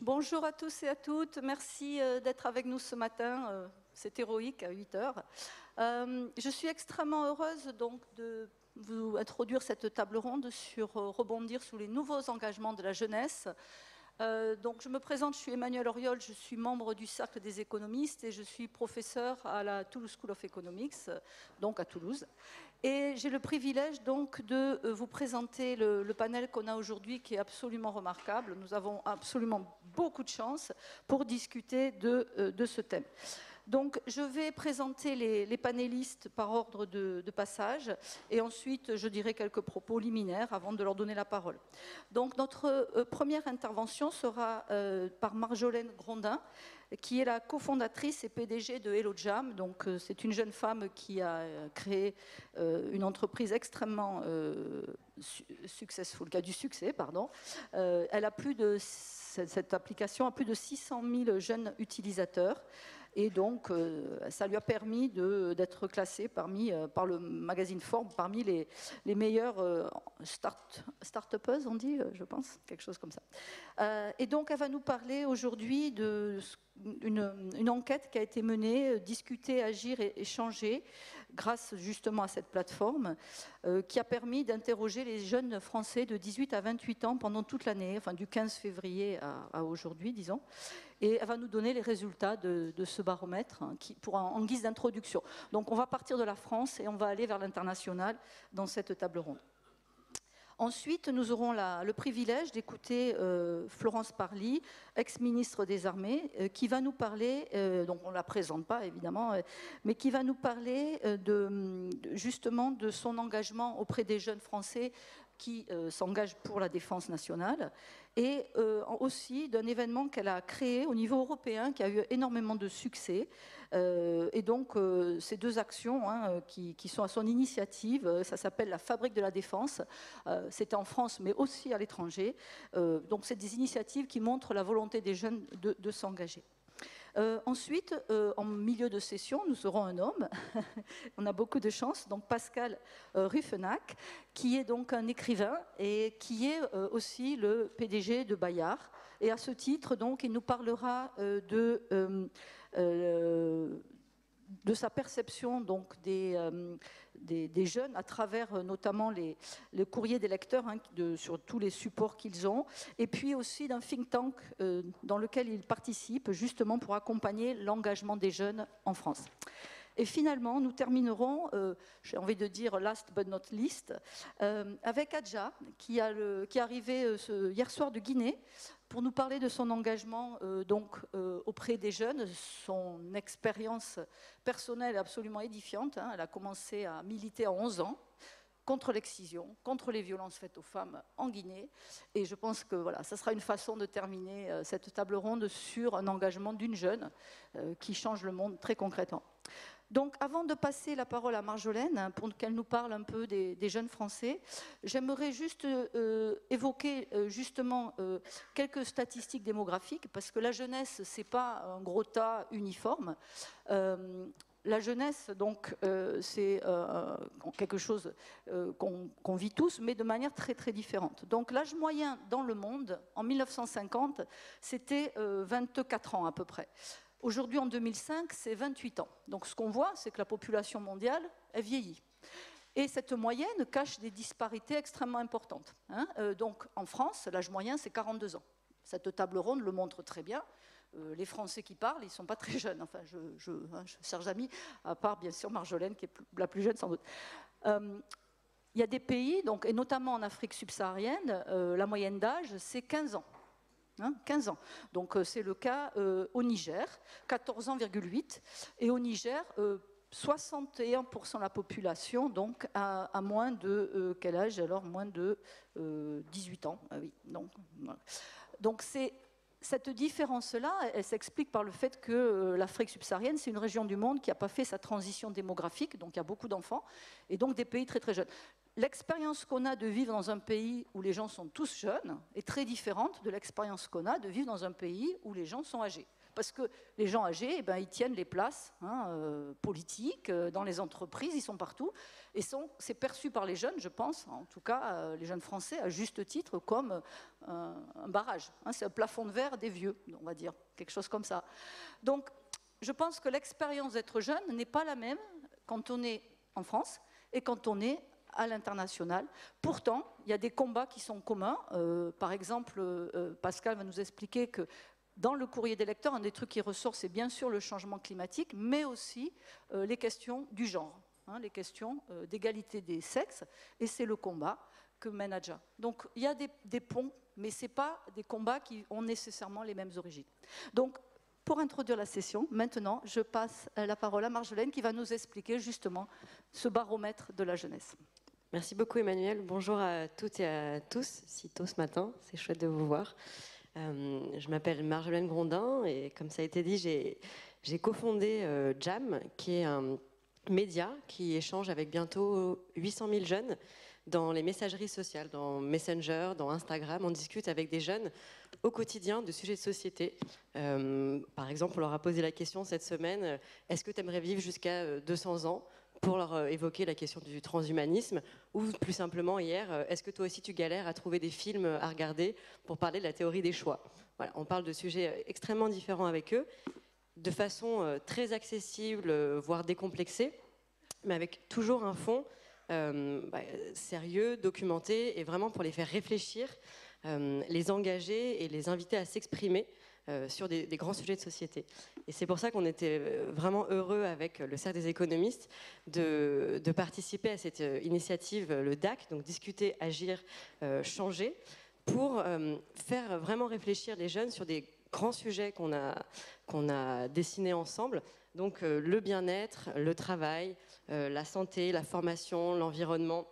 Bonjour à tous et à toutes, merci d'être avec nous ce matin, c'est héroïque à 8 heures. Je suis extrêmement heureuse donc de vous introduire cette table ronde sur rebondir sur les nouveaux engagements de la jeunesse. Donc je me présente, je suis Emmanuelle Auriol, je suis membre du Cercle des économistes et je suis professeure à la Toulouse School of Economics, donc à Toulouse. Et j'ai le privilège donc de vous présenter le panel qu'on a aujourd'hui qui est absolument remarquable. Nous avons absolument beaucoup de chance pour discuter de ce thème. Donc je vais présenter les panélistes par ordre de passage et ensuite je dirai quelques propos liminaires avant de leur donner la parole. Donc notre première intervention sera par Marjolaine Grondin, qui est la cofondatrice et PDG de Hello Jam. Donc c'est une jeune femme qui a créé une entreprise extrêmement successful, qui a du succès, pardon. Elle a cette application a plus de 600 000 jeunes utilisateurs. Et donc, ça lui a permis d'être classée par le magazine Forbes parmi les meilleures start-upeuses, on dit, je pense, quelque chose comme ça. Et donc, elle va nous parler aujourd'hui d'une enquête qui a été menée, discuter, agir et échanger, grâce justement à cette plateforme, qui a permis d'interroger les jeunes Français de 18 à 28 ans pendant toute l'année, enfin du 15 février à aujourd'hui, disons. Et elle va nous donner les résultats de ce baromètre en guise d'introduction. Donc on va partir de la France et on va aller vers l'international dans cette table ronde. Ensuite, nous aurons le privilège d'écouter Florence Parly, ex-ministre des Armées, qui va nous parler, donc on ne la présente pas évidemment, mais qui va nous parler justement de son engagement auprès des jeunes Français qui s'engagent pour la défense nationale, et aussi d'un événement qu'elle a créé au niveau européen, qui a eu énormément de succès. Et donc, ces deux actions qui sont à son initiative, ça s'appelle la Fabrique de la Défense. C'était en France, mais aussi à l'étranger. Donc, c'est des initiatives qui montrent la volonté des jeunes de s'engager. Ensuite, en milieu de session, nous aurons un homme, on a beaucoup de chance, donc Pascal Ruffenac, qui est donc un écrivain et qui est aussi le PDG de Bayard. Et à ce titre, donc, il nous parlera de sa perception donc, des jeunes à travers notamment les courriers des lecteurs sur tous les supports qu'ils ont, et puis aussi d'un think tank dans lequel il participe justement pour accompagner l'engagement des jeunes en France. Et finalement, nous terminerons, j'ai envie de dire last but not least, avec Adja, qui est arrivé hier soir de Guinée, pour nous parler de son engagement auprès des jeunes, son expérience personnelle est absolument édifiante. Elle a commencé à militer à 11 ans contre l'excision, contre les violences faites aux femmes en Guinée. Et je pense que voilà, ça sera une façon de terminer cette table ronde sur un engagement d'une jeune qui change le monde très concrètement. Donc, avant de passer la parole à Marjolaine, pour qu'elle nous parle un peu des jeunes Français, j'aimerais juste évoquer justement quelques statistiques démographiques, parce que la jeunesse, ce n'est pas un gros tas uniforme. La jeunesse, donc, c'est quelque chose qu'on vit tous, mais de manière très, très différente. Donc, l'âge moyen dans le monde, en 1950, c'était 24 ans à peu près. Aujourd'hui, en 2005, c'est 28 ans. Donc ce qu'on voit, c'est que la population mondiale, elle vieillit. Et cette moyenne cache des disparités extrêmement importantes. Donc en France, l'âge moyen, c'est 42 ans. Cette table ronde le montre très bien. Les Français qui parlent, ils ne sont pas très jeunes. Enfin, chers amis, à part bien sûr Marjolaine, qui est la plus jeune sans doute. Il y a des pays, donc, et notamment en Afrique subsaharienne, la moyenne d'âge, c'est 15 ans. 15 ans. Donc c'est le cas au Niger, 14,8 ans, et au Niger, 61% de la population donc, a moins de quel âge alors? Moins de 18 ans. Ah oui. Donc cette différence-là, elle s'explique par le fait que l'Afrique subsaharienne, c'est une région du monde qui n'a pas fait sa transition démographique, donc il y a beaucoup d'enfants, et donc des pays très très jeunes. L'expérience qu'on a de vivre dans un pays où les gens sont tous jeunes est très différente de l'expérience qu'on a de vivre dans un pays où les gens sont âgés. parce que les gens âgés, eh ben, ils tiennent les places politiques, dans les entreprises, ils sont partout, et c'est perçu par les jeunes, je pense, en tout cas les jeunes Français, à juste titre, comme un barrage. C'est un plafond de verre des vieux, on va dire, quelque chose comme ça. Donc, je pense que l'expérience d'être jeune n'est pas la même quand on est en France et quand on est à l'international. Pourtant, il y a des combats qui sont communs. Par exemple, Pascal va nous expliquer que dans le courrier des lecteurs, un des trucs qui ressort, c'est bien sûr le changement climatique, mais aussi les questions du genre, les questions d'égalité des sexes, et c'est le combat que mène Adja. Donc il y a des ponts, mais ce n'est pas des combats qui ont nécessairement les mêmes origines. Donc, pour introduire la session, maintenant, je passe la parole à Marjolaine qui va nous expliquer justement ce baromètre de la jeunesse. Merci beaucoup Emmanuel. Bonjour à toutes et à tous, si tôt ce matin, c'est chouette de vous voir. Je m'appelle Marjolaine Grondin et comme ça a été dit, j'ai cofondé Jam, qui est un média qui échange avec bientôt 800 000 jeunes dans les messageries sociales, dans Messenger, dans Instagram. On discute avec des jeunes au quotidien de sujets de société. Par exemple, on leur a posé la question cette semaine, est-ce que tu aimerais vivre jusqu'à 200 ans, pour leur évoquer la question du transhumanisme, ou plus simplement hier, est-ce que toi aussi tu galères à trouver des films à regarder pour parler de la théorie des choix. Voilà, on parle de sujets extrêmement différents avec eux, de façon très accessible, voire décomplexée, mais avec toujours un fond sérieux, documenté, et vraiment pour les faire réfléchir, les engager et les inviter à s'exprimer sur des grands sujets de société. Et c'est pour ça qu'on était vraiment heureux avec le Cercle des économistes de participer à cette initiative, le DAC, donc discuter, agir, changer, pour faire vraiment réfléchir les jeunes sur des grands sujets qu'on a dessinés ensemble. Donc le bien-être, le travail, la santé, la formation, l'environnement,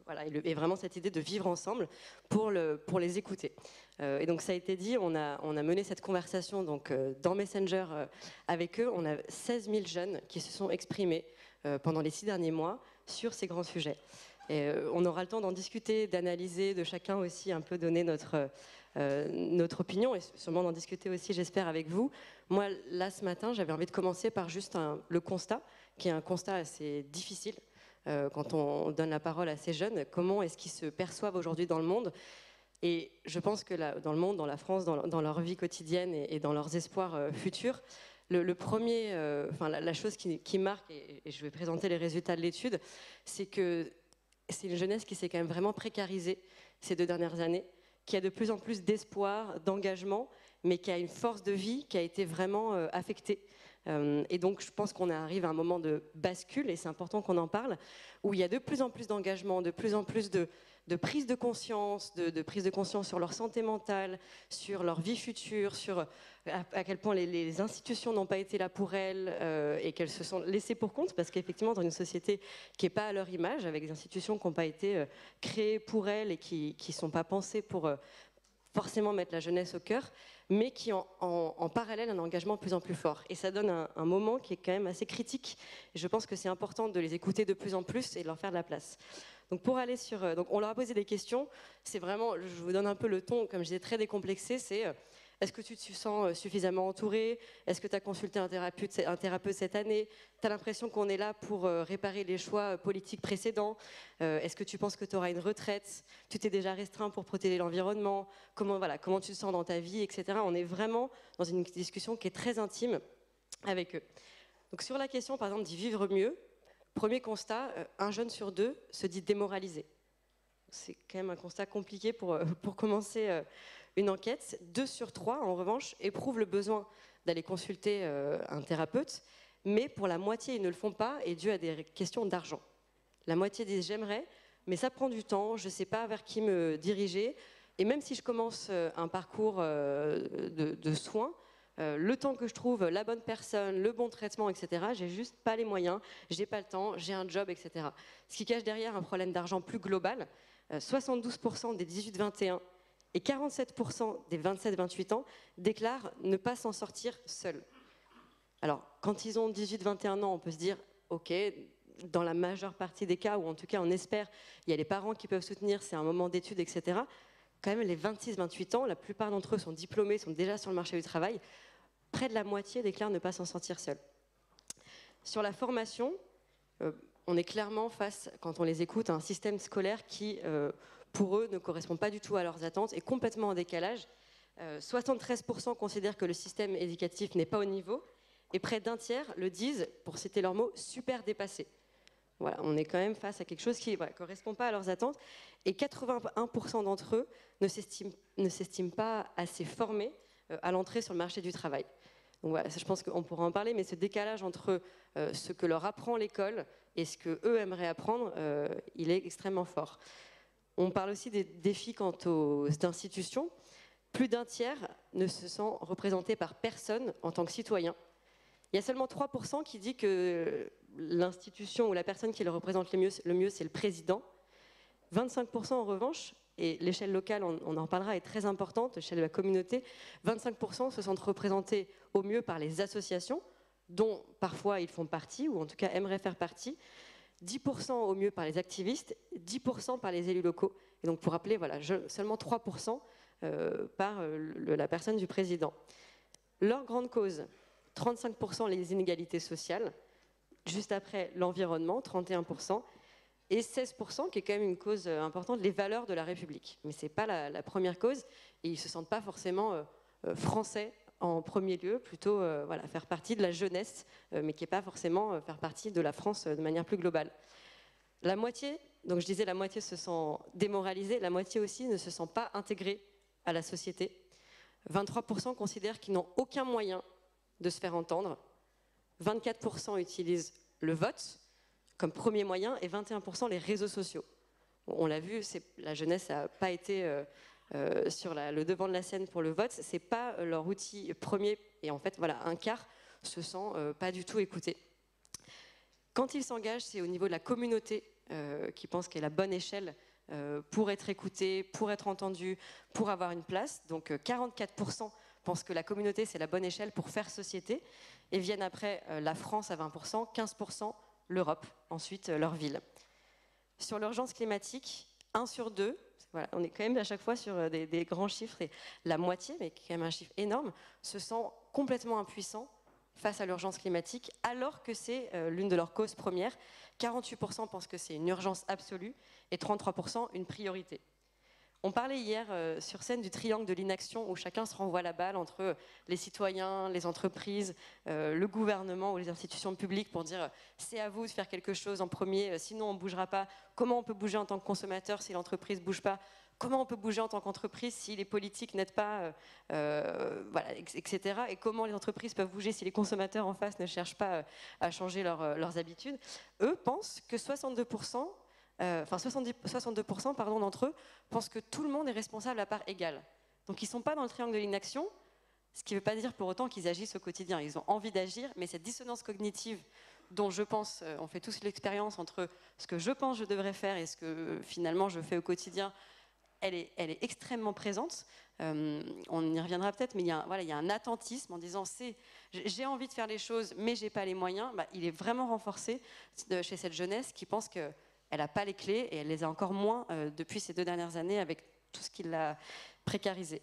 voilà, et vraiment cette idée de vivre ensemble pour les écouter. Et donc ça a été dit, on a mené cette conversation donc, dans Messenger avec eux. On a 16 000 jeunes qui se sont exprimés pendant les 6 derniers mois sur ces grands sujets. Et on aura le temps d'en discuter, d'analyser, de chacun aussi un peu donner notre opinion, et sûrement d'en discuter aussi, j'espère, avec vous. Moi, là, ce matin, j'avais envie de commencer par juste le constat, qui est un constat assez difficile quand on donne la parole à ces jeunes. Comment est-ce qu'ils se perçoivent aujourd'hui dans le monde ? Et je pense que là, dans le monde, dans la France, dans leur vie quotidienne et dans leurs espoirs futurs, le premier, la chose qui marque, et je vais présenter les résultats de l'étude, c'est que c'est une jeunesse qui s'est quand même vraiment précarisée ces 2 dernières années, qui a de plus en plus d'espoir, d'engagement, mais qui a une force de vie qui a été vraiment affectée. Et donc je pense qu'on arrive à un moment de bascule, et c'est important qu'on en parle, où il y a de plus en plus d'engagement, de plus en plus de prise de conscience, de prise de conscience sur leur santé mentale, sur leur vie future, sur à quel point les institutions n'ont pas été là pour elles et qu'elles se sont laissées pour compte, parce qu'effectivement dans une société qui n'est pas à leur image, avec des institutions qui n'ont pas été créées pour elles et qui ne sont pas pensées pour forcément mettre la jeunesse au cœur, mais qui ont en parallèle un engagement de plus en plus fort. Et ça donne un moment qui est quand même assez critique. Et je pense que c'est important de les écouter de plus en plus et de leur faire de la place. Donc pour aller sur... donc on leur a posé des questions. C'est vraiment, je vous donne un peu le ton, comme je disais, très décomplexé. C'est est-ce que tu te sens suffisamment entouré ? Est-ce que tu as consulté un thérapeute cette année ? Tu as l'impression qu'on est là pour réparer les choix politiques précédents ? Est-ce que tu penses que tu auras une retraite ? Tu t'es déjà restreint pour protéger l'environnement ? Comment tu te sens dans ta vie, etc. On est vraiment dans une discussion qui est très intime avec eux. Donc sur la question, par exemple, d'y vivre mieux, premier constat, un jeune sur 2 se dit démoralisé. C'est quand même un constat compliqué pour commencer une enquête. 2 sur 3, en revanche, éprouvent le besoin d'aller consulter un thérapeute, mais pour la moitié, ils ne le font pas, et dû à des questions d'argent. La moitié disent j'aimerais, mais ça prend du temps, je ne sais pas vers qui me diriger, et même si je commence un parcours de soins, le temps que je trouve la bonne personne, le bon traitement, etc., j'ai juste pas les moyens, j'ai pas le temps, j'ai un job, etc. Ce qui cache derrière un problème d'argent plus global. 72% des 18-21 et 47% des 27-28 ans déclarent ne pas s'en sortir seuls. Alors, quand ils ont 18-21 ans, on peut se dire, ok, dans la majeure partie des cas, ou en tout cas on espère, il y a les parents qui peuvent soutenir, c'est un moment d'études, etc. quand même les 26-28 ans, la plupart d'entre eux sont diplômés, sont déjà sur le marché du travail. Près de la moitié déclarent ne pas s'en sortir seuls. Sur la formation, on est clairement face, quand on les écoute, à un système scolaire qui, pour eux, ne correspond pas du tout à leurs attentes, est complètement en décalage. 73% considèrent que le système éducatif n'est pas au niveau, et près d'un tiers le disent, pour citer leurs mots, super dépassé. Voilà, on est quand même face à quelque chose qui ne correspond pas à leurs attentes, et 81% d'entre eux ne s'estiment pas assez formés à l'entrée sur le marché du travail. Donc voilà, je pense qu'on pourra en parler, mais ce décalage entre ce que leur apprend l'école et ce qu'eux aimeraient apprendre, il est extrêmement fort. On parle aussi des défis quant aux institutions. Plus d'un tiers ne se sent représenté par personne en tant que citoyen. Il y a seulement 3% qui dit que l'institution ou la personne qui le représente le mieux, c'est le président. 25% en revanche, et l'échelle locale, on en parlera, est très importante, l'échelle de la communauté, 25% se sentent représentés au mieux par les associations, dont parfois ils font partie, ou en tout cas aimeraient faire partie, 10% au mieux par les activistes, 10% par les élus locaux. Et donc pour rappeler, voilà, seulement 3% par la personne du président. Leur grande cause, 35% les inégalités sociales, juste après l'environnement, 31%, et 16%, qui est quand même une cause importante, les valeurs de la République. Mais ce n'est pas la première cause, et ils ne se sentent pas forcément français en premier lieu, plutôt voilà, faire partie de la jeunesse, mais qui n'est pas forcément faire partie de la France de manière plus globale. La moitié, donc je disais la moitié se sent démoralisée, la moitié aussi ne se sent pas intégrée à la société. 23% considèrent qu'ils n'ont aucun moyen de se faire entendre. 24% utilisent le vote comme premier moyen et 21% les réseaux sociaux. On l'a vu, la jeunesse n'a pas été sur le devant de la scène pour le vote, c'est pas leur outil premier, et en fait voilà, un quart se sent pas du tout écouté. Quand ils s'engagent, c'est au niveau de la communauté qui pense qu'elle est la bonne échelle pour être écouté, pour être entendu, pour avoir une place. Donc 44% pensent que la communauté c'est la bonne échelle pour faire société, et viennent après la France à 20%, 15% l'Europe, ensuite leur ville. Sur l'urgence climatique, 1 sur 2, voilà, on est quand même à chaque fois sur des grands chiffres, et la moitié, mais quand même un chiffre énorme, se sent complètement impuissant face à l'urgence climatique, alors que c'est l'une de leurs causes premières. 48% pensent que c'est une urgence absolue et 33% une priorité. On parlait hier sur scène du triangle de l'inaction où chacun se renvoie la balle entre les citoyens, les entreprises, le gouvernement ou les institutions publiques pour dire c'est à vous de faire quelque chose en premier, sinon on ne bougera pas. Comment on peut bouger en tant que consommateur si l'entreprise ne bouge pas? Comment on peut bouger en tant qu'entreprise si les politiques n'aident pas, voilà, etc. Et comment les entreprises peuvent bouger si les consommateurs en face ne cherchent pas à changer leurs habitudes? Eux pensent que 62%, 62% d'entre eux pensent que tout le monde est responsable à part égale. Donc ils ne sont pas dans le triangle de l'inaction, ce qui ne veut pas dire pour autant qu'ils agissent au quotidien. Ils ont envie d'agir, mais cette dissonance cognitive dont je pense, on fait tous l'expérience entre ce que je pense que je devrais faire et ce que finalement je fais au quotidien, elle est extrêmement présente. On y reviendra peut-être, mais il y a un attentisme en disant j'ai envie de faire les choses, mais je n'ai pas les moyens. Il est vraiment renforcé chez cette jeunesse qui pense qu'elle n'a pas les clés, et elle les a encore moins depuis ces 2 dernières années avec tout ce qui l'a précarisé.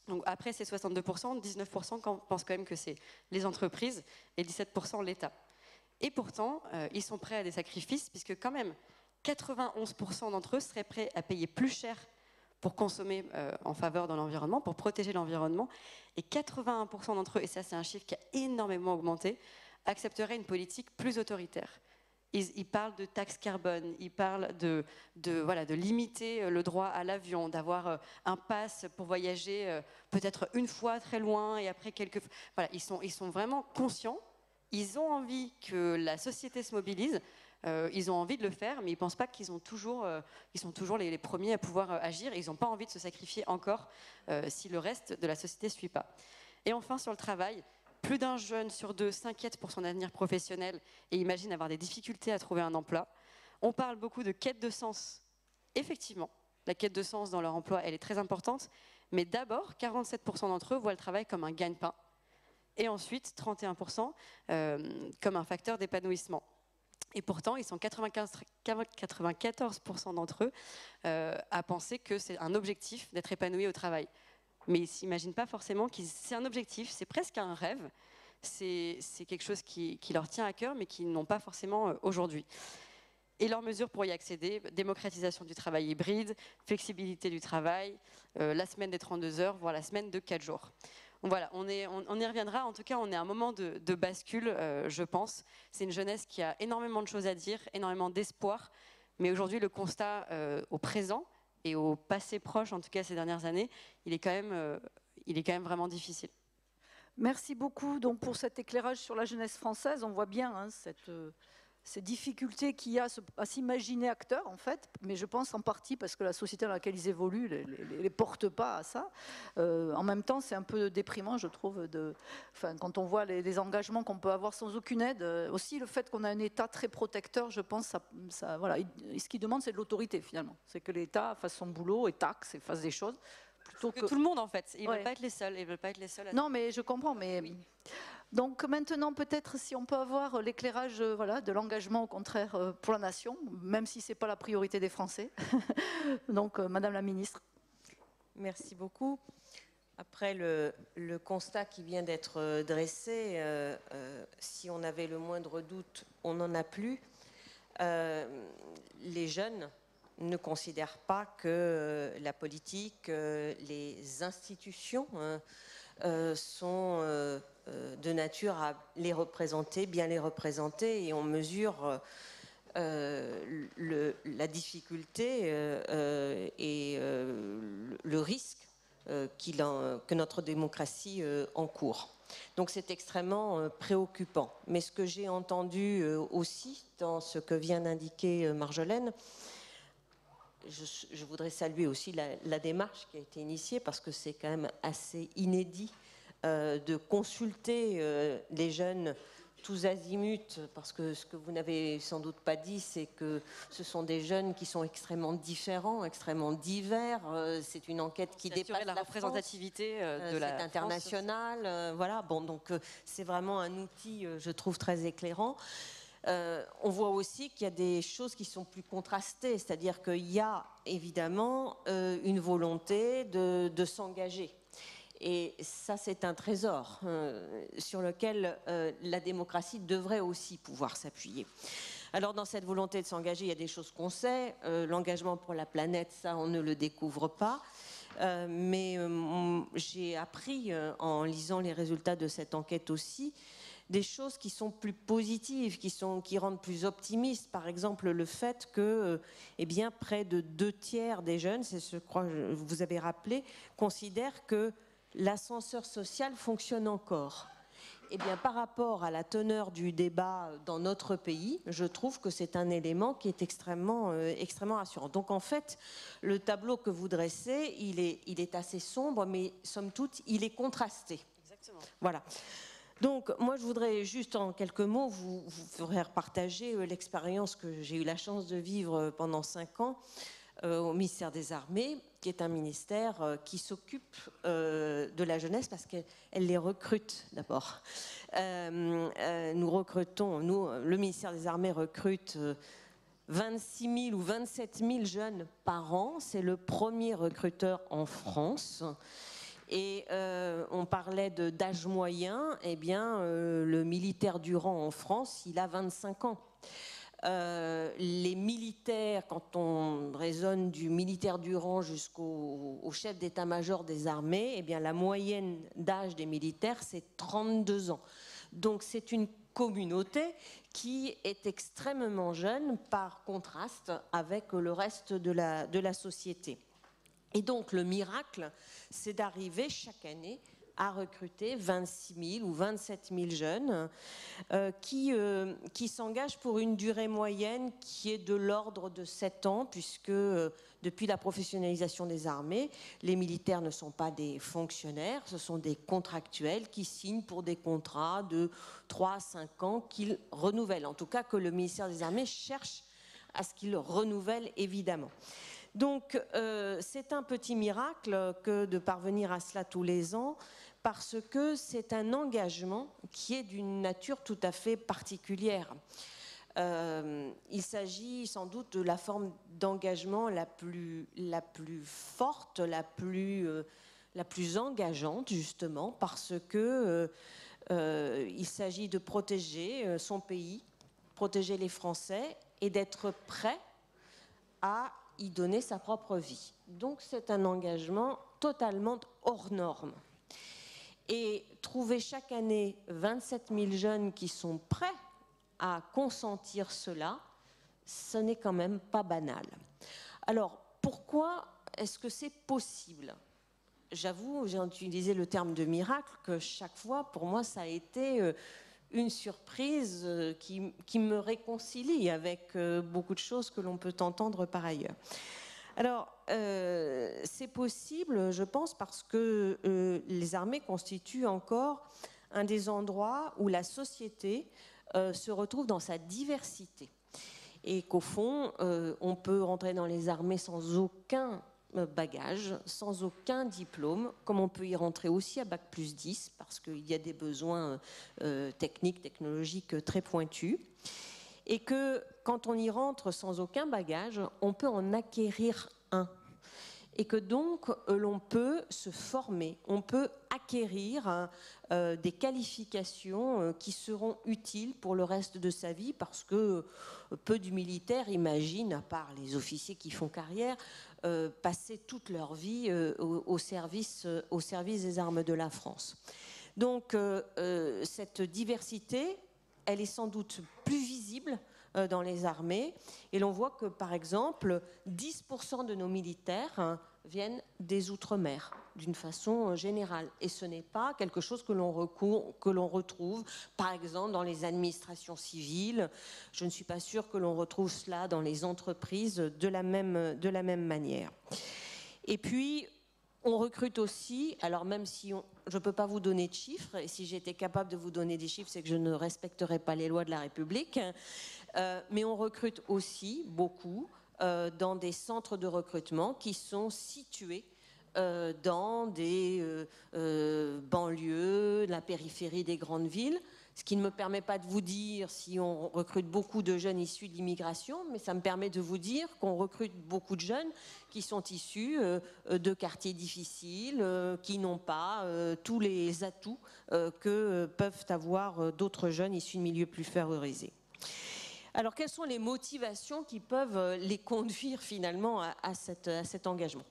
Donc après ces 62%, 19% pensent quand même que c'est les entreprises et 17% l'État. Et pourtant, ils sont prêts à des sacrifices, puisque quand même 91% d'entre eux seraient prêts à payer plus cher pour consommer en faveur de l'environnement, pour protéger l'environnement, et 81% d'entre eux, et ça c'est un chiffre qui a énormément augmenté, accepteraient une politique plus autoritaire. Ils parlent de taxes carbone, ils parlent de limiter le droit à l'avion, d'avoir un pass pour voyager peut-être une fois très loin et après quelques... Voilà, ils sont vraiment conscients, ils ont envie que la société se mobilise, ils ont envie de le faire, mais ils ne pensent pas qu'ils sont toujours les premiers à pouvoir agir, et ils n'ont pas envie de se sacrifier encore si le reste de la société ne suit pas. Et enfin, sur le travail, plus d'un jeune sur 2 s'inquiète pour son avenir professionnel et imagine avoir des difficultés à trouver un emploi. On parle beaucoup de quête de sens. Effectivement, la quête de sens dans leur emploi, elle est très importante, mais d'abord, 47% d'entre eux voient le travail comme un gagne-pain, et ensuite 31% comme un facteur d'épanouissement. Et pourtant, ils sont 94% d'entre eux à penser que c'est un objectif d'être épanoui au travail. Mais ils ne s'imaginent pas forcément que c'est un objectif, c'est presque un rêve, c'est quelque chose qui leur tient à cœur, mais qu'ils n'ont pas forcément aujourd'hui. Et leurs mesures pour y accéder, démocratisation du travail hybride, flexibilité du travail, la semaine des 32 heures, voire la semaine de 4 jours. Donc voilà, on y reviendra. En tout cas, on est à un moment de bascule, je pense. C'est une jeunesse qui a énormément de choses à dire, énormément d'espoir. Mais aujourd'hui, le constat au présent et au passé proche, en tout cas ces dernières années, il est quand même vraiment difficile. Merci beaucoup donc, pour cet éclairage sur la jeunesse française. On voit bien hein, ces difficultés qu'il y a à s'imaginer acteurs, en fait, mais je pense en partie parce que la société dans laquelle ils évoluent ne les porte pas à ça. En même temps, c'est un peu déprimant, je trouve, quand on voit les engagements qu'on peut avoir sans aucune aide. Aussi, le fait qu'on a un État très protecteur, je pense, voilà, ce qu'il demande, c'est de l'autorité, finalement. C'est que l'État fasse son boulot et taxe et fasse des choses. Plutôt que tout le monde, en fait. Ils ne veulent pas être les seuls. Ils veulent pas être les seuls. Non, mais je comprends, mais... Oui. Donc maintenant, peut-être si on peut avoir l'éclairage voilà, de l'engagement au contraire pour la nation, même si ce n'est pas la priorité des Français. Donc, Madame la Ministre. Merci beaucoup. Après le constat qui vient d'être dressé, si on avait le moindre doute, on n'en a plus. Les jeunes ne considèrent pas que la politique, les institutions sont... de nature à les représenter, bien les représenter, et on mesure la difficulté et le risque que notre démocratie encourt. Donc c'est extrêmement préoccupant. Mais ce que j'ai entendu aussi dans ce que vient d'indiquer Marjolaine, je voudrais saluer aussi la démarche qui a été initiée parce que c'est quand même assez inédit de consulter les jeunes tous azimuts, parce que ce que vous n'avez sans doute pas dit, c'est que ce sont des jeunes qui sont extrêmement différents, extrêmement divers. C'est une enquête qui dépasse la représentativité de la internationale. Voilà. Bon, donc c'est vraiment un outil, je trouve, très éclairant. On voit aussi qu'il y a des choses qui sont plus contrastées, c'est-à-dire qu'il y a évidemment une volonté de s'engager. Et ça, c'est un trésor sur lequel la démocratie devrait aussi pouvoir s'appuyer. Alors, dans cette volonté de s'engager, il y a des choses qu'on sait. L'engagement pour la planète, ça, on ne le découvre pas. Mais j'ai appris, en lisant les résultats de cette enquête aussi, des choses qui sont plus positives, qui rendent plus optimistes. Par exemple, le fait que eh bien, près de 2/3 des jeunes, c'est ce que vous avez rappelé, considèrent que l'ascenseur social fonctionne encore. Eh bien, par rapport à la teneur du débat dans notre pays, je trouve que c'est un élément qui est extrêmement rassurant. Donc, en fait, le tableau que vous dressez, il est assez sombre, mais somme toute, il est contrasté. Exactement. Voilà. Donc, moi, je voudrais juste en quelques mots vous faire partager l'expérience que j'ai eu la chance de vivre pendant 5 ans au ministère des Armées, qui est un ministère qui s'occupe de la jeunesse parce qu'elle les recrute d'abord. Nous recrutons, le ministère des Armées recrute 26 000 ou 27 000 jeunes par an. C'est le premier recruteur en France. Et on parlait d'âge moyen, eh bien, le militaire du rang en France, il a 25 ans. Les militaires, quand on raisonne du militaire du rang jusqu'au chef d'état-major des armées, eh bien, la moyenne d'âge des militaires, c'est 32 ans. Donc c'est une communauté qui est extrêmement jeune par contraste avec le reste de la société. Et donc le miracle, c'est d'arriver chaque année à recruter 26 000 ou 27 000 jeunes qui s'engagent pour une durée moyenne qui est de l'ordre de 7 ans, puisque depuis la professionnalisation des armées, les militaires ne sont pas des fonctionnaires, ce sont des contractuels qui signent pour des contrats de 3 à 5 ans qu'ils renouvellent. En tout cas, que le ministère des Armées cherche à ce qu'ils renouvellent, évidemment. Donc, c'est un petit miracle que de parvenir à cela tous les ans, parce que c'est un engagement qui est d'une nature tout à fait particulière. Il s'agit sans doute de la forme d'engagement la plus forte, la plus engageante, justement, parce que il s'agit de protéger son pays, protéger les Français et d'être prêt à y donner sa propre vie. Donc c'est un engagement totalement hors norme. Et trouver chaque année 27 000 jeunes qui sont prêts à consentir cela, ce n'est quand même pas banal. Alors, pourquoi est-ce que c'est possible ? J'avoue, j'ai utilisé le terme de miracle, que chaque fois, pour moi, ça a été une surprise qui me réconcilie avec beaucoup de choses que l'on peut entendre par ailleurs. Alors, c'est possible, je pense, parce que les armées constituent encore un des endroits où la société se retrouve dans sa diversité. Et qu'au fond, on peut rentrer dans les armées sans aucun bagage, sans aucun diplôme, comme on peut y rentrer aussi à Bac+10, parce qu'il y a des besoins techniques, technologiques très pointus. Et que quand on y rentre sans aucun bagage, on peut en acquérir un. Et que donc, l'on peut se former, on peut acquérir des qualifications qui seront utiles pour le reste de sa vie, parce que peu de militaires imaginent, à part les officiers qui font carrière, passer toute leur vie au service des armes de la France. Donc, cette diversité, elle est sans doute plus visible dans les armées. Et l'on voit que, par exemple, 10% de nos militaires viennent des Outre-mer, d'une façon générale. Et ce n'est pas quelque chose que l'on retrouve, par exemple, dans les administrations civiles. Je ne suis pas sûre que l'on retrouve cela dans les entreprises de la même manière. Et puis, on recrute aussi, alors même si je ne peux pas vous donner de chiffres, et si j'étais capable de vous donner des chiffres, c'est que je ne respecterais pas les lois de la République, mais on recrute aussi beaucoup dans des centres de recrutement qui sont situés dans des banlieues, la périphérie des grandes villes, ce qui ne me permet pas de vous dire si on recrute beaucoup de jeunes issus de l'immigration, mais ça me permet de vous dire qu'on recrute beaucoup de jeunes qui sont issus de quartiers difficiles, qui n'ont pas tous les atouts que peuvent avoir d'autres jeunes issus de milieux plus favorisés. Alors, quelles sont les motivations qui peuvent les conduire finalement à cet engagement ?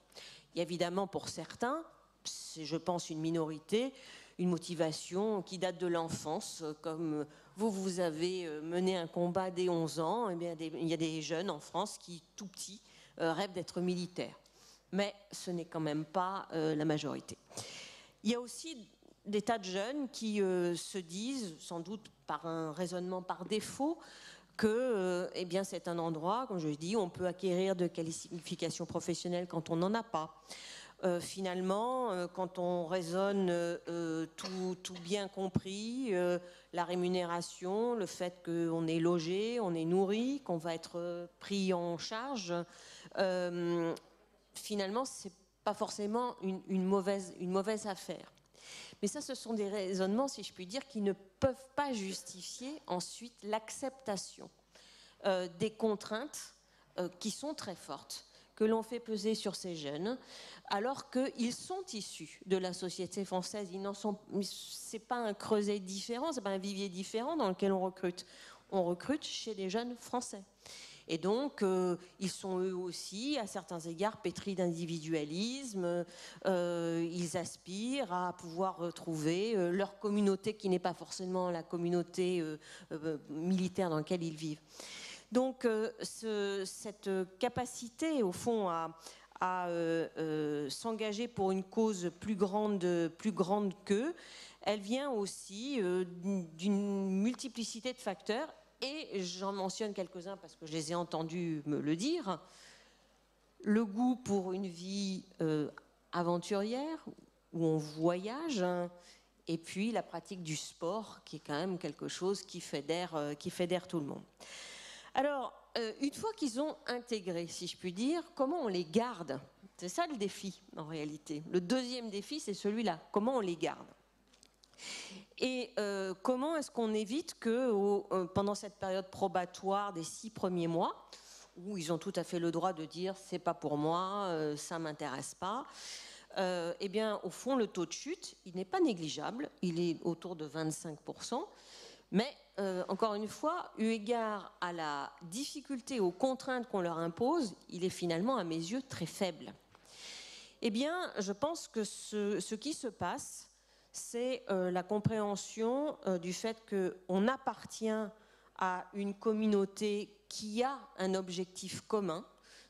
Il y a évidemment pour certains, c'est je pense une minorité, une motivation qui date de l'enfance, comme vous avez mené un combat dès 11 ans, eh bien, il y a des jeunes en France qui, tout petits, rêvent d'être militaires. Mais ce n'est quand même pas la majorité. Il y a aussi des tas de jeunes qui se disent, sans doute par un raisonnement par défaut, que eh bien, c'est un endroit, comme je l'ai dit, où on peut acquérir de qualifications professionnelles quand on n'en a pas. Finalement, quand on raisonne tout bien compris, la rémunération, le fait qu'on est logé, on est nourri, qu'on va être pris en charge, finalement, c'est pas forcément une mauvaise affaire. Mais ça, ce sont des raisonnements, si je puis dire, qui ne peuvent pas justifier ensuite l'acceptation des contraintes qui sont très fortes, que l'on fait peser sur ces jeunes, alors qu'ils sont issus de la société française. C'est pas un creuset différent, c'est pas un vivier différent dans lequel on recrute. On recrute chez des jeunes français. Et donc, ils sont eux aussi, à certains égards, pétris d'individualisme. Ils aspirent à pouvoir retrouver leur communauté qui n'est pas forcément la communauté militaire dans laquelle ils vivent. Donc, cette capacité, au fond, à s'engager pour une cause plus grande qu'eux, elle vient aussi d'une multiplicité de facteurs. Et j'en mentionne quelques-uns parce que je les ai entendus me le dire. Le goût pour une vie aventurière, où on voyage, hein, et puis la pratique du sport, qui est quand même quelque chose qui fédère tout le monde. Alors, une fois qu'ils ont intégré, si je puis dire, comment on les garde ? C'est ça le défi, en réalité. Le deuxième défi, c'est celui-là. Comment on les garde ? Et comment est-ce qu'on évite que pendant cette période probatoire des 6 premiers mois, où ils ont tout à fait le droit de dire c'est pas pour moi, ça m'intéresse pas, eh bien au fond le taux de chute il n'est pas négligeable, il est autour de 25%, mais encore une fois, eu égard à la difficulté, aux contraintes qu'on leur impose, il est finalement à mes yeux très faible. Eh bien je pense que ce qui se passe, c'est la compréhension du fait qu'on appartient à une communauté qui a un objectif commun,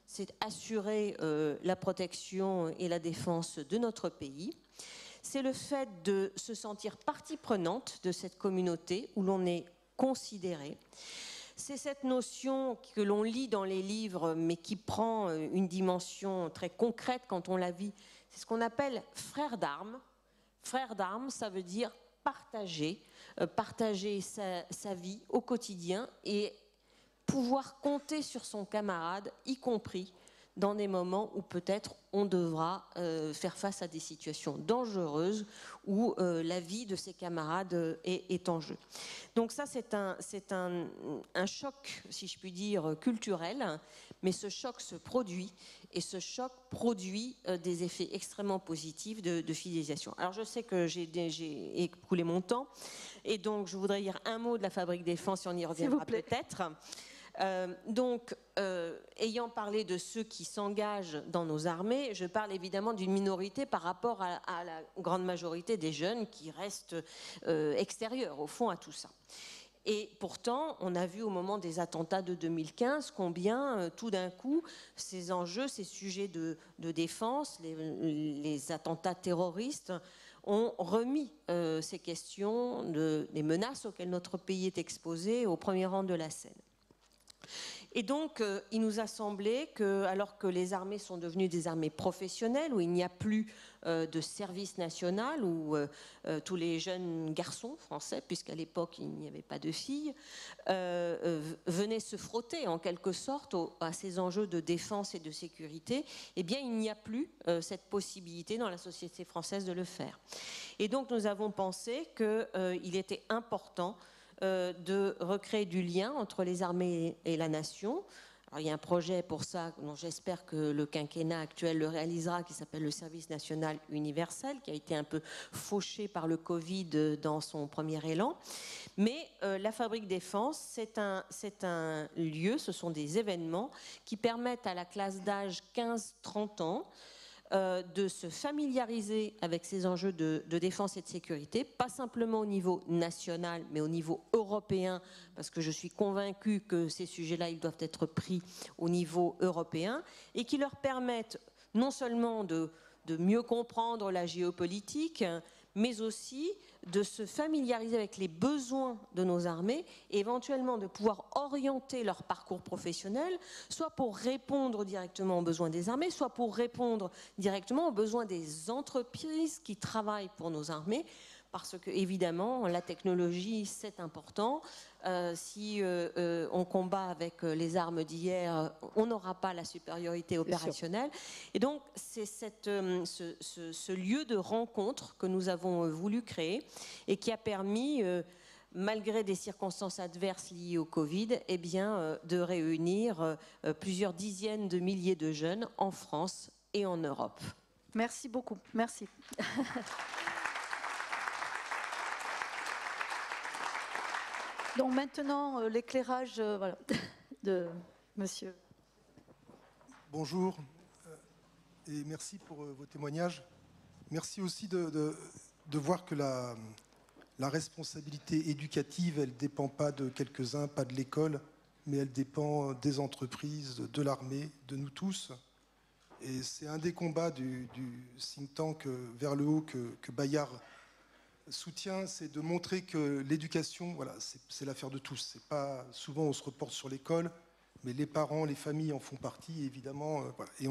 c'est assurer la protection et la défense de notre pays. C'est le fait de se sentir partie prenante de cette communauté où l'on est considéré. C'est cette notion que l'on lit dans les livres, mais qui prend une dimension très concrète quand on la vit. C'est ce qu'on appelle frère d'armes. Frère d'armes, ça veut dire partager sa vie au quotidien et pouvoir compter sur son camarade, y compris dans des moments où peut-être on devra faire face à des situations dangereuses où la vie de ses camarades est en jeu. Donc ça, c'est un choc, si je puis dire, culturel, mais ce choc se produit, et ce choc produit des effets extrêmement positifs de fidélisation. Alors je sais que j'ai écoulé mon temps, et donc je voudrais dire un mot de la Fabrique Défense, et on y reviendra peut-être. Ayant parlé de ceux qui s'engagent dans nos armées, je parle évidemment d'une minorité par rapport à la grande majorité des jeunes qui restent extérieurs au fond à tout ça. Et pourtant, on a vu au moment des attentats de 2015 combien tout d'un coup ces enjeux, ces sujets de défense, les attentats terroristes ont remis ces questions des menaces auxquelles notre pays est exposé au premier rang de la scène. Et donc, il nous a semblé que, alors que les armées sont devenues des armées professionnelles, où il n'y a plus de service national, où tous les jeunes garçons français, puisqu'à l'époque il n'y avait pas de filles, venaient se frotter en quelque sorte à ces enjeux de défense et de sécurité, eh bien il n'y a plus cette possibilité dans la société française de le faire. Et donc nous avons pensé qu'il était important de recréer du lien entre les armées et la nation. Alors, il y a un projet pour ça, dont j'espère que le quinquennat actuel le réalisera, qui s'appelle le service national universel, qui a été un peu fauché par le Covid dans son premier élan. Mais la Fabrique Défense, c'est un lieu, ce sont des événements qui permettent à la classe d'âge 15-30 ans de se familiariser avec ces enjeux de défense et de sécurité, pas simplement au niveau national, mais au niveau européen, parce que je suis convaincue que ces sujets-là, ils doivent être pris au niveau européen, et qui leur permettent non seulement de mieux comprendre la géopolitique, mais aussi de se familiariser avec les besoins de nos armées et éventuellement de pouvoir orienter leur parcours professionnel, soit pour répondre directement aux besoins des armées, soit pour répondre directement aux besoins des entreprises qui travaillent pour nos armées, parce que évidemment la technologie c'est important. Si on combat avec les armes d'hier, on n'aura pas la supériorité opérationnelle. Et donc c'est ce lieu de rencontre que nous avons voulu créer et qui a permis, malgré des circonstances adverses liées au Covid, eh bien, de réunir plusieurs dizaines de milliers de jeunes en France et en Europe. Merci beaucoup. Merci. Donc maintenant, l'éclairage voilà, de monsieur. Bonjour et merci pour vos témoignages. Merci aussi de voir que la responsabilité éducative, elle ne dépend pas de quelques-uns, pas de l'école, mais elle dépend des entreprises, de l'armée, de nous tous. Et c'est un des combats du think tank vers le haut que Bayard soutient, c'est de montrer que l'éducation, voilà, c'est l'affaire de tous. C'est pas, souvent on se reporte sur l'école, mais les parents, les familles en font partie, évidemment. Voilà. Et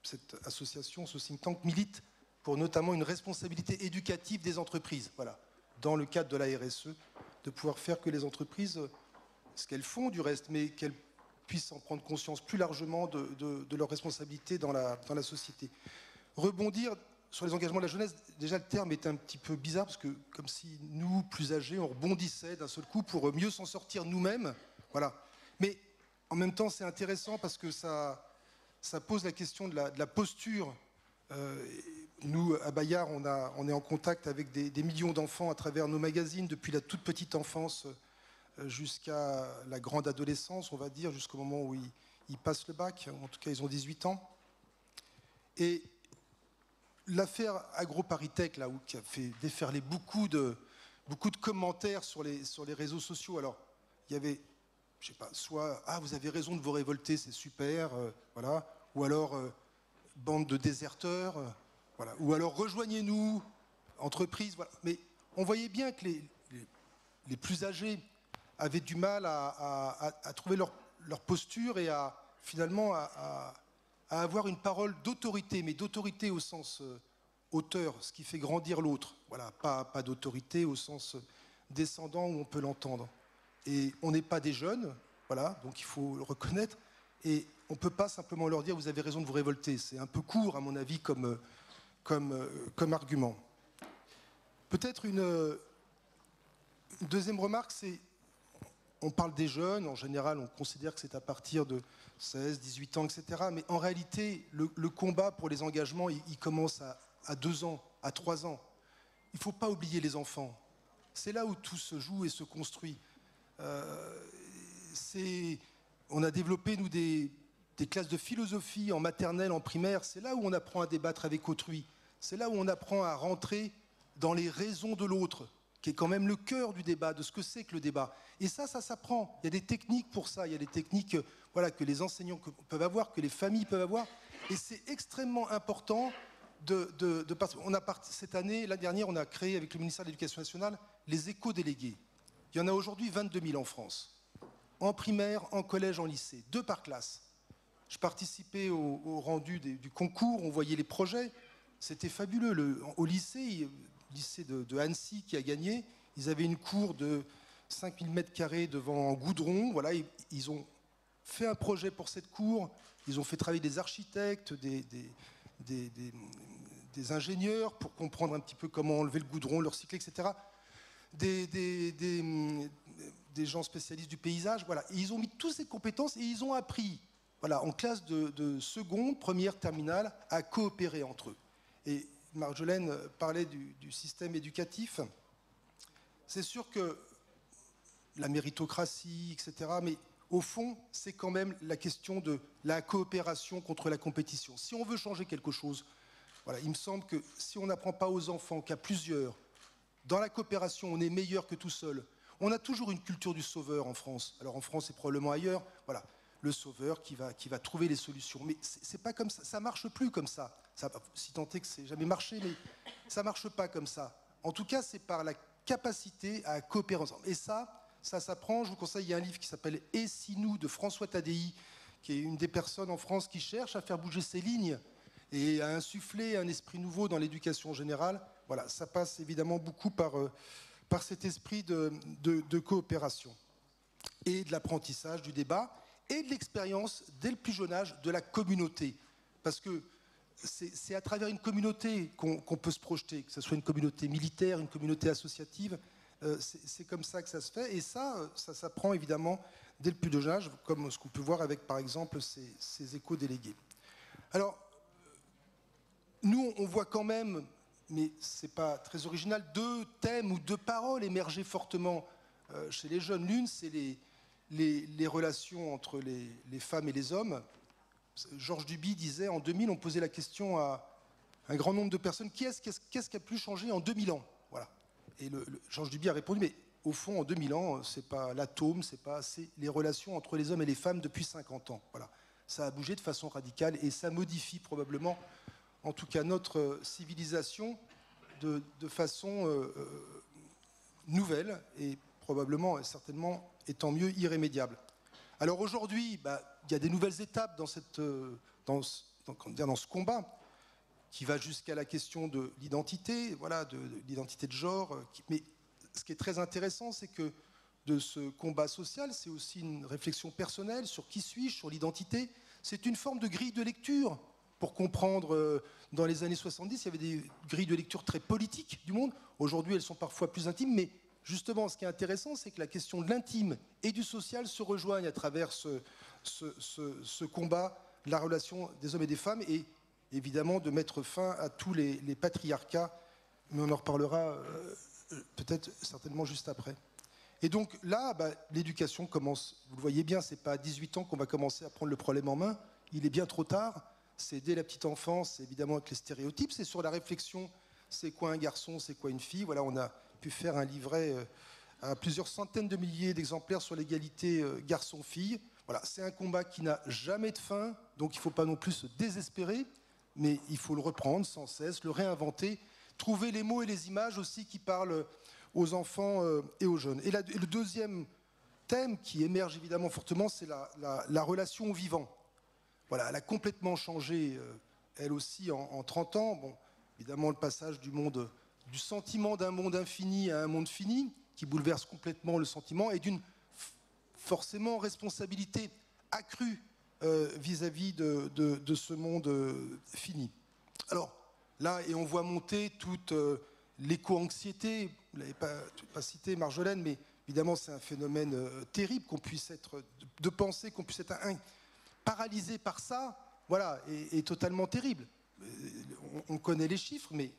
cette association, ce think tank, milite pour notamment une responsabilité éducative des entreprises, voilà, dans le cadre de la RSE, de pouvoir faire que les entreprises, ce qu'elles font du reste, mais qu'elles puissent en prendre conscience plus largement de leurs responsabilités dans la société. Rebondir sur les engagements de la jeunesse, déjà le terme est un petit peu bizarre, parce que comme si nous, plus âgés, on rebondissait d'un seul coup pour mieux s'en sortir nous-mêmes. Voilà. Mais en même temps, c'est intéressant parce que ça pose la question de la posture. Nous, à Bayard, on est en contact avec des millions d'enfants à travers nos magazines, depuis la toute petite enfance jusqu'à la grande adolescence, on va dire, jusqu'au moment où ils passent le bac. En tout cas, ils ont 18 ans. Et l'affaire AgroParisTech, là, qui a fait déferler beaucoup de commentaires sur les réseaux sociaux. Alors, il y avait, je sais pas, soit « Ah, vous avez raison de vous révolter, c'est super voilà. Ou alors « Bande de déserteurs voilà. Ou alors « Rejoignez-nous, entreprise ». Voilà. Mais on voyait bien que les plus âgés avaient du mal à trouver leur posture et finalement à avoir une parole d'autorité, mais d'autorité au sens auteur, ce qui fait grandir l'autre. Voilà, pas d'autorité au sens descendant où on peut l'entendre. Et on n'est pas des jeunes, voilà, donc il faut le reconnaître. Et on ne peut pas simplement leur dire « vous avez raison de vous révolter ». C'est un peu court, à mon avis, comme argument. Peut-être une deuxième remarque, c'est on parle des jeunes, en général, on considère que c'est à partir de 16, 18 ans, etc. Mais en réalité, le combat pour les engagements, il commence à 2 ans, à 3 ans. Il ne faut pas oublier les enfants. C'est là où tout se joue et se construit. On a développé, nous, des classes de philosophie en maternelle, en primaire. C'est là où on apprend à débattre avec autrui. C'est là où on apprend à rentrer dans les raisons de l'autre, qui est quand même le cœur du débat, de ce que c'est que le débat. Et ça s'apprend. Il y a des techniques pour ça. Il y a des techniques voilà, que les enseignants peuvent avoir, que les familles peuvent avoir. Et c'est extrêmement important cette année, l'année dernière, on a créé avec le ministère de l'Éducation nationale les éco-délégués. Il y en a aujourd'hui 22 000 en France. En primaire, en collège, en lycée. 2 par classe. Je participais au rendu du concours, on voyait les projets. C'était fabuleux. Au lycée, de Annecy qui a gagné, ils avaient une cour de 5000 m² devant en goudron. Voilà, ils ont fait un projet pour cette cour. Ils ont fait travailler des architectes, des ingénieurs pour comprendre un petit peu comment enlever le goudron, le recycler, etc. Des gens spécialistes du paysage. Voilà. Et ils ont mis toutes ces compétences et ils ont appris, voilà, en classe de seconde, première, terminale, à coopérer entre eux. Et Marjolaine parlait du système éducatif. C'est sûr que la méritocratie, etc., mais au fond, c'est quand même la question de la coopération contre la compétition. Si on veut changer quelque chose, voilà, il me semble que si on n'apprend pas aux enfants qu'à plusieurs, dans la coopération, on est meilleur que tout seul. On a toujours une culture du sauveur en France. Alors en France et probablement ailleurs, voilà, le sauveur qui va trouver les solutions. Mais c'est pas comme ça, ça marche plus comme ça. Si tant est que c'est jamais marché, mais ça marche pas comme ça. En tout cas, c'est par la capacité à coopérer ensemble. Et ça s'apprend. Je vous conseille, il y a un livre qui s'appelle « Et si nous » de François Tadei, qui est une des personnes en France qui cherche à faire bouger ses lignes et à insuffler un esprit nouveau dans l'éducation générale. Voilà, ça passe évidemment beaucoup par cet esprit de coopération et de l'apprentissage du débat et de l'expérience, dès le plus jeune âge, de la communauté. Parce que c'est à travers une communauté qu'on peut se projeter, que ce soit une communauté militaire, une communauté associative. C'est comme ça que ça se fait. Et ça s'apprend évidemment dès le plus jeune âge, comme ce qu'on peut voir avec, par exemple, ces éco-délégués. Alors, nous, on voit quand même, mais ce n'est pas très original, 2 thèmes ou 2 paroles émerger fortement chez les jeunes. L'une, c'est les relations entre les femmes et les hommes. Georges Duby disait, en 2000, on posait la question à un grand nombre de personnes, qu'est-ce qui a pu changer en 2000 ans? Voilà. Et Georges Duby a répondu, mais au fond, en 2000 ans, c'est pas l'atome, c'est les relations entre les hommes et les femmes depuis 50 ans. Voilà. Ça a bougé de façon radicale et ça modifie probablement, en tout cas, notre civilisation de façon nouvelle et probablement, certainement, et tant mieux, irrémédiable. Alors aujourd'hui, il y a des nouvelles étapes dans ce combat qui va jusqu'à la question de l'identité, voilà, de l'identité de genre. Mais ce qui est très intéressant, c'est que de ce combat social, c'est aussi une réflexion personnelle sur qui suis-je, sur l'identité. C'est une forme de grille de lecture pour comprendre, dans les années 70, il y avait des grilles de lecture très politiques du monde. Aujourd'hui, elles sont parfois plus intimes, mais justement, ce qui est intéressant, c'est que la question de l'intime et du social se rejoignent à travers ce combat de la relation des hommes et des femmes, et évidemment de mettre fin à tous les patriarcats, mais on en reparlera peut-être certainement juste après. Et donc là, l'éducation commence, vous le voyez bien, c'est pas à 18 ans qu'on va commencer à prendre le problème en main, il est bien trop tard, c'est dès la petite enfance, évidemment avec les stéréotypes, c'est sur la réflexion, c'est quoi un garçon, c'est quoi une fille, voilà, on a pu faire un livret à plusieurs centaines de milliers d'exemplaires sur l'égalité garçon-fille. Voilà, c'est un combat qui n'a jamais de fin, donc il ne faut pas non plus se désespérer, mais il faut le reprendre sans cesse, le réinventer, trouver les mots et les images aussi qui parlent aux enfants et aux jeunes. Et le deuxième thème qui émerge évidemment fortement, c'est la relation au vivant. Voilà, elle a complètement changé, elle aussi, en 30 ans. Bon, évidemment, le passage du sentiment d'un monde infini à un monde fini, qui bouleverse complètement le sentiment, et d'une forcément responsabilité accrue vis-à-vis de ce monde fini. Alors là, et on voit monter toute l'éco-anxiété, vous ne l'avez pas cité, Marjolaine, mais évidemment c'est un phénomène terrible qu'on puisse être, de penser qu'on puisse être paralysé par ça, voilà, est totalement terrible. On connaît les chiffres, mais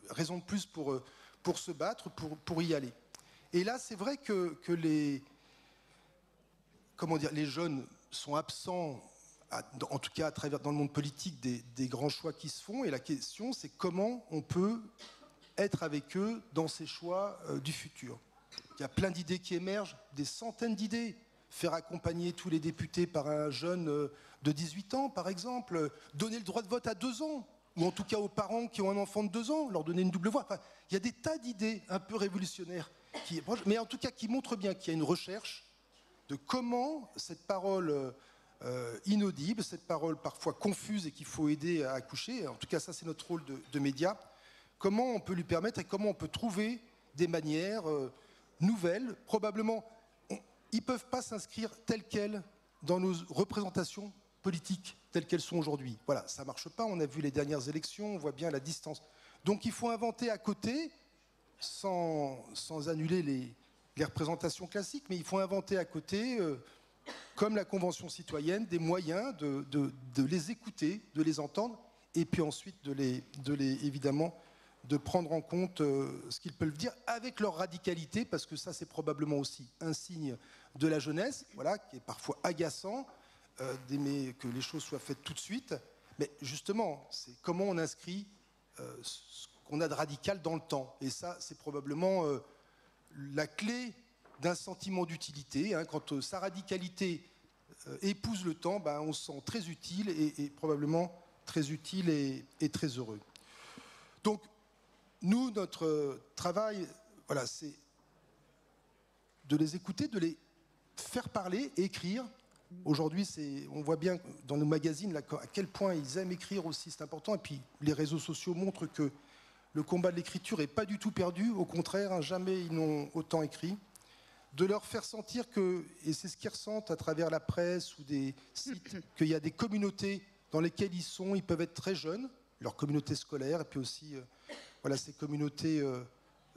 raison de plus pour se battre, pour y aller. Et là, c'est vrai que les jeunes sont absents, en tout cas à travers dans le monde politique, des grands choix qui se font. Et la question, c'est comment on peut être avec eux dans ces choix du futur. Il y a plein d'idées qui émergent, des centaines d'idées. Faire accompagner tous les députés par un jeune de 18 ans, par exemple. Donner le droit de vote à 2 ans. Ou en tout cas aux parents qui ont un enfant de 2 ans, leur donner une double voix. Enfin, il y a des tas d'idées un peu révolutionnaires, mais en tout cas qui montrent bien qu'il y a une recherche de comment cette parole inaudible, cette parole parfois confuse et qu'il faut aider à accoucher, en tout cas ça c'est notre rôle de médias, comment on peut lui permettre et comment on peut trouver des manières nouvelles, probablement, ils ne peuvent pas s'inscrire telles quelles dans nos représentations politiques telles qu'elles sont aujourd'hui. Voilà, ça ne marche pas, on a vu les dernières élections, on voit bien la distance. Donc il faut inventer à côté, sans annuler les représentations classiques, mais il faut inventer à côté, comme la Convention citoyenne, des moyens de les écouter, de les entendre, et puis ensuite évidemment, de prendre en compte ce qu'ils peuvent dire avec leur radicalité, parce que ça c'est probablement aussi un signe de la jeunesse, voilà, qui est parfois agaçant, d'aimer que les choses soient faites tout de suite, mais justement, c'est comment on inscrit ce qu'on a de radical dans le temps. Et ça, c'est probablement la clé d'un sentiment d'utilité. Hein. Quand sa radicalité épouse le temps, on se sent très utile et probablement très utile et très heureux. Donc, nous, notre travail, voilà, c'est de les écouter, de les faire parler, écrire. Aujourd'hui, on voit bien dans nos magazines là, à quel point ils aiment écrire aussi, c'est important. Et puis, les réseaux sociaux montrent que le combat de l'écriture n'est pas du tout perdu. Au contraire, hein, jamais ils n'ont autant écrit. De leur faire sentir que, et c'est ce qu'ils ressentent à travers la presse ou des sites, qu'il y a des communautés dans lesquelles ils peuvent être très jeunes, leur communauté scolaire, et puis aussi voilà, ces communautés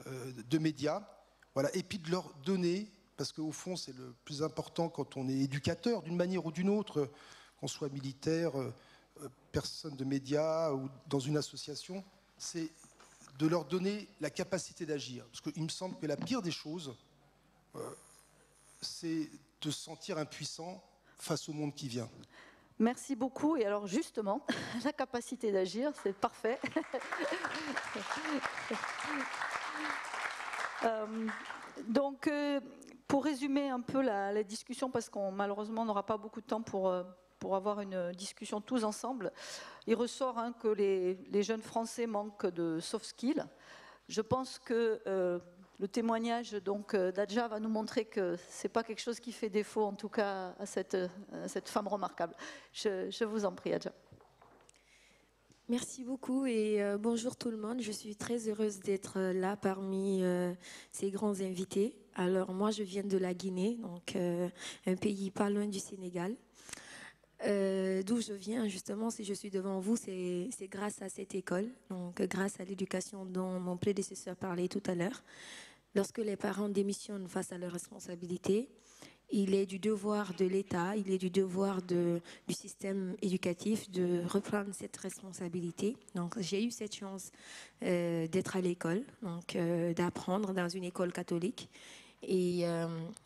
de médias. Voilà. Et puis de leur donner, parce qu'au fond, c'est le plus important quand on est éducateur, d'une manière ou d'une autre, qu'on soit militaire, personne de médias ou dans une association, c'est de leur donner la capacité d'agir. Parce qu'il me semble que la pire des choses, c'est de se sentir impuissant face au monde qui vient. Merci beaucoup. Et alors justement, la capacité d'agir, c'est parfait. Donc, pour résumer un peu la discussion, parce qu'on malheureusement n'aura pas beaucoup de temps pour avoir une discussion tous ensemble, il ressort que les jeunes Français manquent de soft skills. Je pense que le témoignage d'Adja va nous montrer que ce n'est pas quelque chose qui fait défaut, en tout cas à cette femme remarquable. Je vous en prie, Adja. Merci beaucoup et bonjour tout le monde. Je suis très heureuse d'être là parmi ces grands invités. Alors moi, je viens de la Guinée, donc un pays pas loin du Sénégal. D'où je viens, justement, si je suis devant vous, c'est grâce à cette école, donc grâce à l'éducation dont mon prédécesseur parlait tout à l'heure. Lorsque les parents démissionnent face à leurs responsabilités, il est du devoir de l'État, il est du devoir du système éducatif de reprendre cette responsabilité. Donc, j'ai eu cette chance d'être à l'école, donc d'apprendre dans une école catholique. Et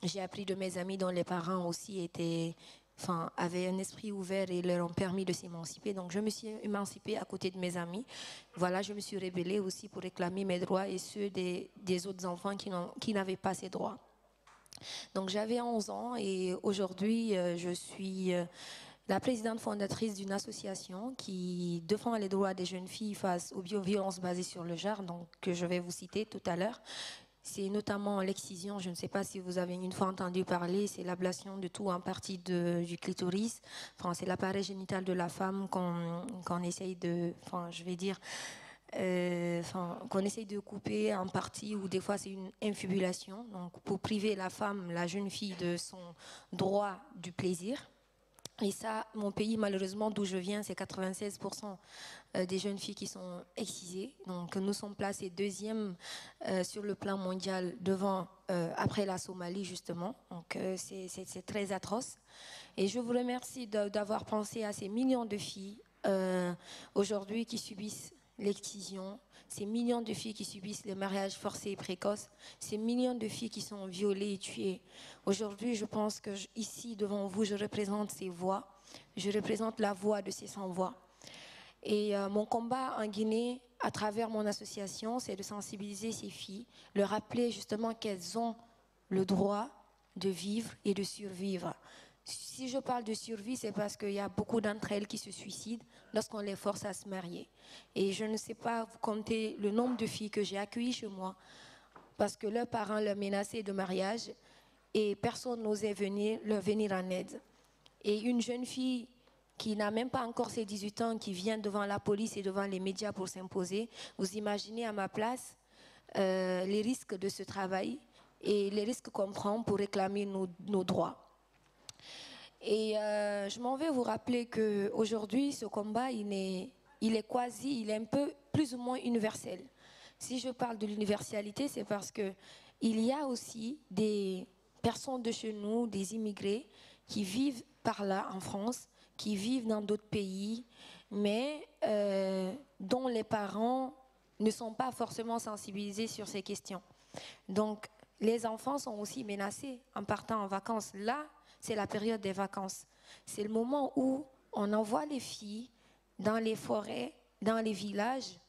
j'ai appris de mes amis dont les parents aussi avaient un esprit ouvert et leur ont permis de s'émanciper. Donc, je me suis émancipée à côté de mes amis. Voilà, je me suis rébellée aussi pour réclamer mes droits et ceux des autres enfants qui n'avaient pas ces droits. Donc j'avais 11 ans et aujourd'hui je suis la présidente fondatrice d'une association qui défend les droits des jeunes filles face aux violences basées sur le genre, donc que je vais vous citer tout à l'heure. C'est notamment l'excision, je ne sais pas si vous avez une fois entendu parler, c'est l'ablation de tout en partie du clitoris. Enfin, c'est l'appareil génital de la femme qu'on essaye de, qu'on essaye de couper en partie, ou des fois c'est une infibulation, donc pour priver la femme, la jeune fille, de son droit du plaisir. Et ça, mon pays, malheureusement, d'où je viens, c'est 96% des jeunes filles qui sont excisées. Donc nous sommes placés deuxième sur le plan mondial, après la Somalie, justement. Donc c'est très atroce. Et je vous remercie d'avoir pensé à ces millions de filles aujourd'hui qui subissent l'excision, ces millions de filles qui subissent les mariages forcés et précoces, ces millions de filles qui sont violées et tuées. Aujourd'hui, je pense que ici, devant vous, je représente ces voix, je représente la voix de ces sans-voix. Et mon combat en Guinée, à travers mon association, c'est de sensibiliser ces filles, leur rappeler justement qu'elles ont le droit de vivre et de survivre. Si je parle de survie, c'est parce qu'il y a beaucoup d'entre elles qui se suicident lorsqu'on les force à se marier. Et je ne sais pas vous compter le nombre de filles que j'ai accueillies chez moi parce que leurs parents leur menaçaient de mariage et personne n'osait leur venir en aide. Et une jeune fille qui n'a même pas encore ses 18 ans, qui vient devant la police et devant les médias pour s'imposer, vous imaginez à ma place les risques de ce travail et les risques qu'on prend pour réclamer nos droits. Et je m'en vais vous rappeler qu'aujourd'hui, ce combat, il est un peu plus ou moins universel. Si je parle de l'universalité, c'est parce qu'il y a aussi des personnes de chez nous, des immigrés, qui vivent par là en France, qui vivent dans d'autres pays, mais dont les parents ne sont pas forcément sensibilisés sur ces questions. Donc, les enfants sont aussi menacés en partant en vacances. Là, c'est la période des vacances. C'est le moment où on envoie les filles dans les forêts, dans les villages,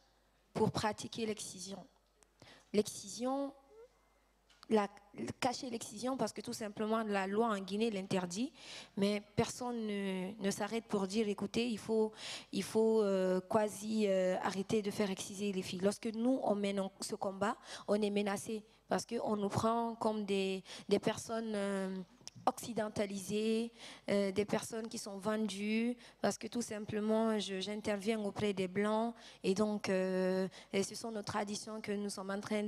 pour pratiquer l'excision. L'excision, cacher l'excision parce que tout simplement la loi en Guinée l'interdit, mais personne ne s'arrête pour dire écoutez, il faut quasi arrêter de faire exciser les filles. Lorsque nous on mène ce combat, on est menacé parce qu'on nous prend comme des personnes occidentalisées, des personnes qui sont vendues, parce que tout simplement j'interviens auprès des Blancs et donc ce sont nos traditions que nous sommes en train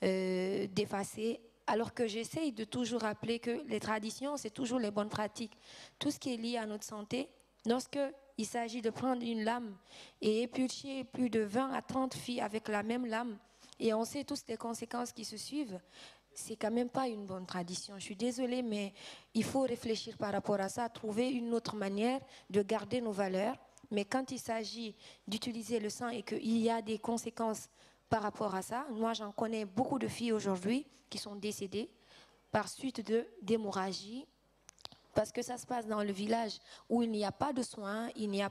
d'effacer, alors que j'essaye de toujours rappeler que les traditions, c'est toujours les bonnes pratiques. Tout ce qui est lié à notre santé, lorsqu'il s'agit de prendre une lame et éplucher plus de 20 à 30 filles avec la même lame, et on sait tous les conséquences qui se suivent, c'est quand même pas une bonne tradition. Je suis désolée, mais il faut réfléchir par rapport à ça, trouver une autre manière de garder nos valeurs. Mais quand il s'agit d'utiliser le sang et qu'il y a des conséquences par rapport à ça, moi j'en connais beaucoup de filles aujourd'hui qui sont décédées par suite d'hémorragie, parce que ça se passe dans le village où il n'y a pas de soins, il n'y a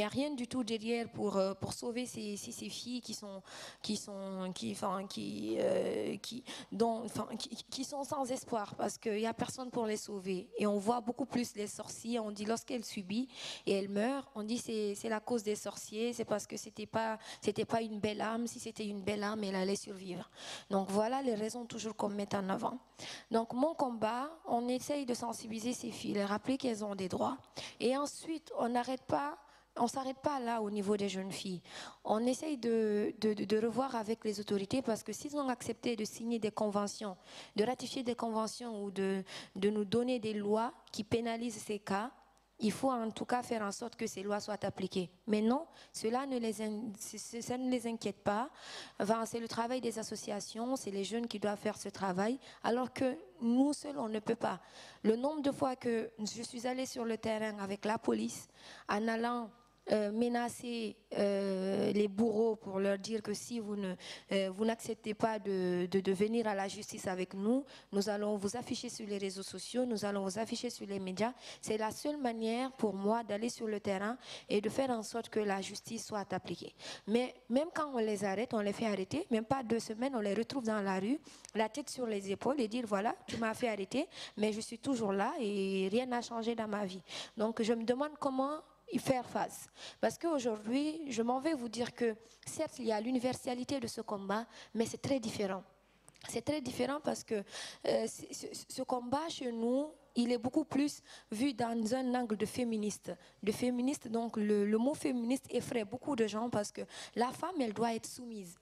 rien du tout derrière pour sauver ces filles qui sont sans espoir, parce qu'il n'y a personne pour les sauver. Et on voit beaucoup plus les sorciers, on dit lorsqu'elles subissent et elles meurent, on dit c'est la cause des sorciers, c'est parce que c'était pas une belle âme, si c'était une belle âme, elle allait survivre. Donc voilà les raisons toujours qu'on met en avant. Donc mon combat, on essaye de sensibiliser ces filles, leur rappeler qu'elles ont des droits. Et ensuite, on ne s'arrête pas là au niveau des jeunes filles. On essaye de revoir avec les autorités, parce que s'ils ont accepté de signer des conventions, de ratifier des conventions ou de nous donner des lois qui pénalisent ces cas, il faut en tout cas faire en sorte que ces lois soient appliquées. Mais non, ça ne les inquiète pas. Enfin, c'est le travail des associations, c'est les jeunes qui doivent faire ce travail, alors que nous seuls, on ne peut pas. Le nombre de fois que je suis allée sur le terrain avec la police, en allant menacer les bourreaux pour leur dire que si vous n'acceptez pas de venir à la justice avec nous, nous allons vous afficher sur les réseaux sociaux, nous allons vous afficher sur les médias. C'est la seule manière pour moi d'aller sur le terrain et de faire en sorte que la justice soit appliquée. Mais même quand on les arrête, on les fait arrêter, même pas 2 semaines, on les retrouve dans la rue, la tête sur les épaules et dire voilà, tu m'as fait arrêter, mais je suis toujours là et rien n'a changé dans ma vie. Donc je me demande comment y faire face. Parce qu'aujourd'hui, je m'en vais vous dire que certes, il y a l'universalité de ce combat, mais c'est très différent. C'est très différent parce que ce combat chez nous, il est beaucoup plus vu dans un angle de féministe. Donc le mot féministe effraie beaucoup de gens parce que la femme, elle doit être soumise.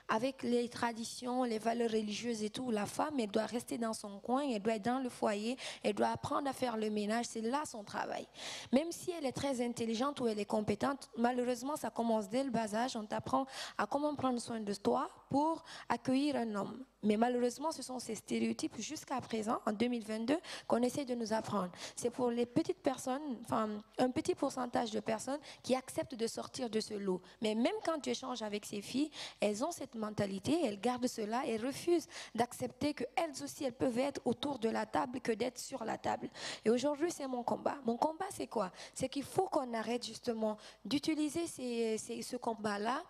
Avec les traditions, les valeurs religieuses et tout, la femme, elle doit rester dans son coin, elle doit être dans le foyer, elle doit apprendre à faire le ménage, c'est là son travail. Même si elle est très intelligente ou elle est compétente, malheureusement, ça commence dès le bas âge, on t'apprend à comment prendre soin de toi pour accueillir un homme. Mais malheureusement, ce sont ces stéréotypes jusqu'à présent, en 2022, qu'on essaie de nous apprendre. C'est pour les petites personnes, enfin, un petit pourcentage de personnes qui acceptent de sortir de ce lot. Mais même quand tu échanges avec ces filles, elles ont cette mentalité, elles gardent cela et refusent d'accepter qu'elles aussi, elles peuvent être autour de la table que d'être sur la table. Et aujourd'hui, c'est mon combat. Mon combat, c'est quoi? C'est qu'il faut qu'on arrête justement d'utiliser ce combat-là,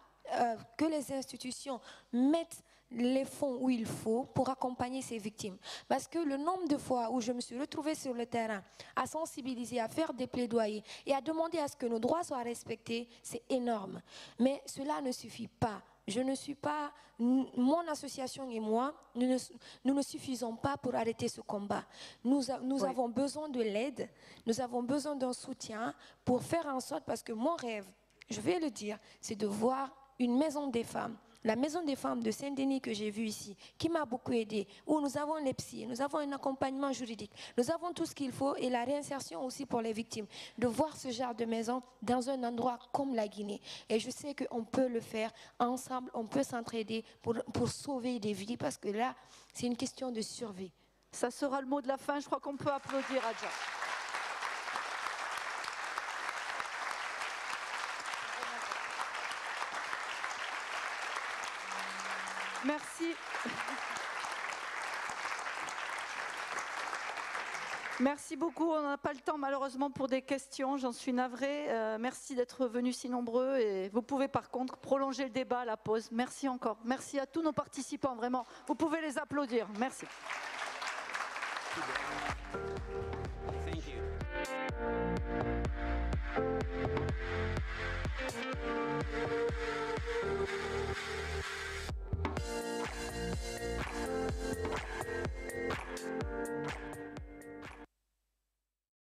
que les institutions mettent les fonds où il faut pour accompagner ces victimes. Parce que le nombre de fois où je me suis retrouvée sur le terrain à sensibiliser, à faire des plaidoyers et à demander à ce que nos droits soient respectés, c'est énorme. Mais cela ne suffit pas. Je ne suis pas, mon association et moi, nous ne suffisons pas pour arrêter ce combat. Nous avons besoin de l'aide, nous avons besoin d'un soutien pour faire en sorte, parce que mon rêve, je vais le dire, c'est de voir une maison des femmes. La maison des femmes de Saint-Denis que j'ai vue ici, qui m'a beaucoup aidée, où nous avons les psys, nous avons un accompagnement juridique, nous avons tout ce qu'il faut et la réinsertion aussi pour les victimes. De voir ce genre de maison dans un endroit comme la Guinée. Et je sais qu'on peut le faire ensemble, on peut s'entraider pour sauver des vies parce que là, c'est une question de survie. Ça sera le mot de la fin, je crois qu'on peut applaudir Adja. Merci. Merci beaucoup. On n'a pas le temps malheureusement pour des questions. J'en suis navrée. Merci d'être venus si nombreux. Et vous pouvez par contre prolonger le débat à la pause. Merci encore. Merci à tous nos participants. Vraiment, vous pouvez les applaudir. Merci. Thank you.